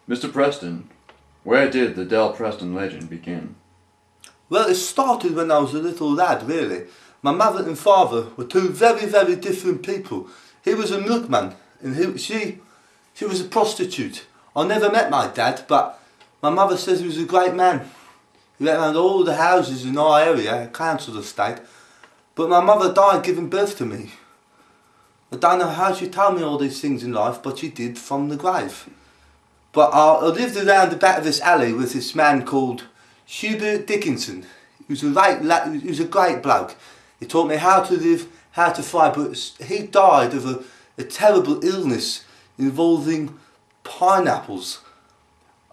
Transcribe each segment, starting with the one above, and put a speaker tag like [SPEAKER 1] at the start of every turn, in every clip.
[SPEAKER 1] Mr. Preston, where did the Del Preston legend begin?
[SPEAKER 2] Well, it started when I was a little lad, really. My mother and father were two very, very different people. He was a milkman and she was a prostitute. I never met my dad, but my mother says he was a great man. He went around all the houses in our area, council estate. But my mother died giving birth to me. I don't know how she told me all these things in life, but she did from the grave. But I lived around the back of this alley with this man called Hubert Dickinson. He was a great bloke. He taught me how to live, how to fight, but he died of a terrible illness involving pineapples.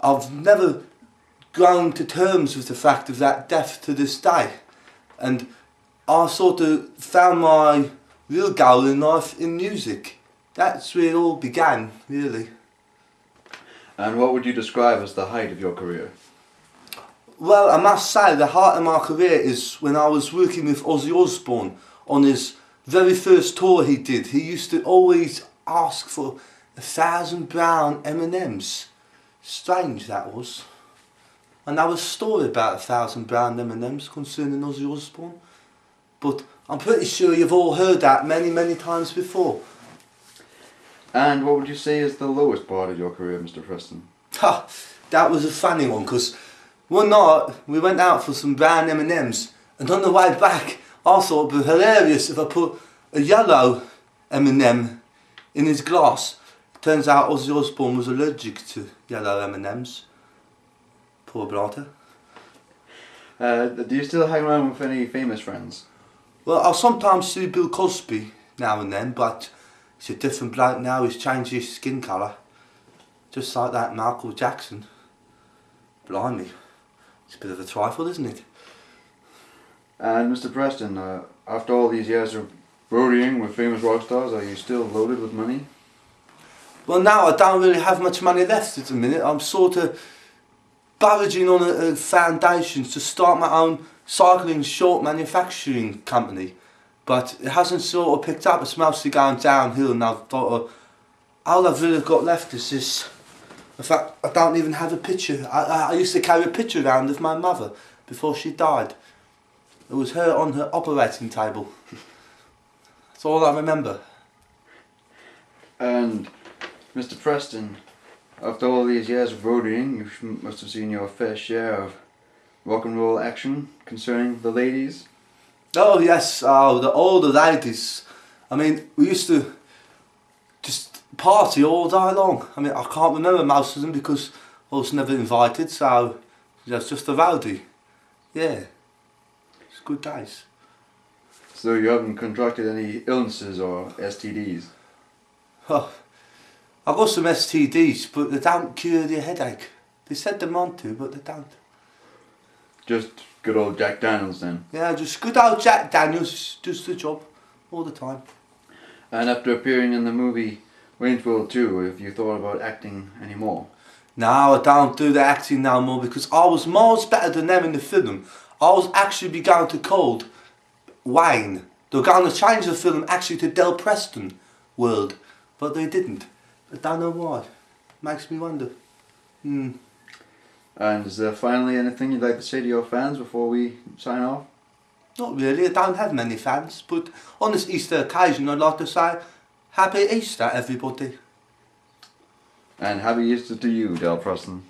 [SPEAKER 2] I've never grown to terms with the fact of that death to this day. And I sort of found my real goal in life in music. That's where it all began, really.
[SPEAKER 1] And what would you describe as the height of your career?
[SPEAKER 2] Well, I must say the height of my career is when I was working with Ozzy Osbourne on his very first tour he did. He used to always ask for 1,000 brown M+ms. Strange that was. And there was a story about 1,000 brown M+ms concerning Ozzy Osbourne. But I'm pretty sure you've all heard that many, many times before.
[SPEAKER 1] And what would you say is the lowest part of your career, Mr. Preston?
[SPEAKER 2] Ha! That was a funny one, because one night we went out for some brown M&Ms, and on the way back I thought it would be hilarious if I put a yellow M&M in his glass. Turns out Ozzy Osbourne was allergic to yellow M&Ms. Poor brother.
[SPEAKER 1] Do you still hang around with any famous friends?
[SPEAKER 2] Well, I'll sometimes see Bill Cosby now and then, but he's a different bloke now. He's changed his skin colour. Just like that Michael Jackson. Blimey. It's a bit of a trifle, isn't it?
[SPEAKER 1] And Mr. Preston, after all these years of roadieing with famous rock stars, are you still loaded with money?
[SPEAKER 2] Well, now I don't really have much money left at the minute. I'm sort of barraging on a foundation to start my own cycling short manufacturing company. But it hasn't sort of picked up. It's mostly going downhill, and I've thought all I've really got left is this. In fact, I don't even have a picture. I used to carry a picture around of my mother before she died. It was her on her operating table. That's all I remember.
[SPEAKER 1] And Mr. Preston, after all these years of roadieing, you must have seen your fair share of rock and roll action concerning the ladies.
[SPEAKER 2] Oh yes, all the ladies. I mean, we used to just party all day long. I mean, I can't remember most of them because I was never invited, so it was just a rowdy. Yeah, it's good days.
[SPEAKER 1] So you haven't contracted any illnesses or STDs?
[SPEAKER 2] Oh, I've got some STDs, but they don't cure the headache. They said they meant to, but they don't.
[SPEAKER 1] Just good old Jack Daniels then?
[SPEAKER 2] Yeah, just good old Jack Daniels does the job all the time.
[SPEAKER 1] And after appearing in the movie Wayne's World 2, have you thought about acting anymore?
[SPEAKER 2] No, I don't do the acting no more because I was miles better than them in the film. I was actually going to called Wayne. They were going to change the film actually to Del Preston World, but they didn't. I don't know why. Makes me wonder.
[SPEAKER 1] And is there finally anything you'd like to say to your fans before we sign off?
[SPEAKER 2] Not really, I don't have many fans, but on this Easter occasion I'd like to say Happy Easter, everybody.
[SPEAKER 1] And happy Easter to you, Del Preston.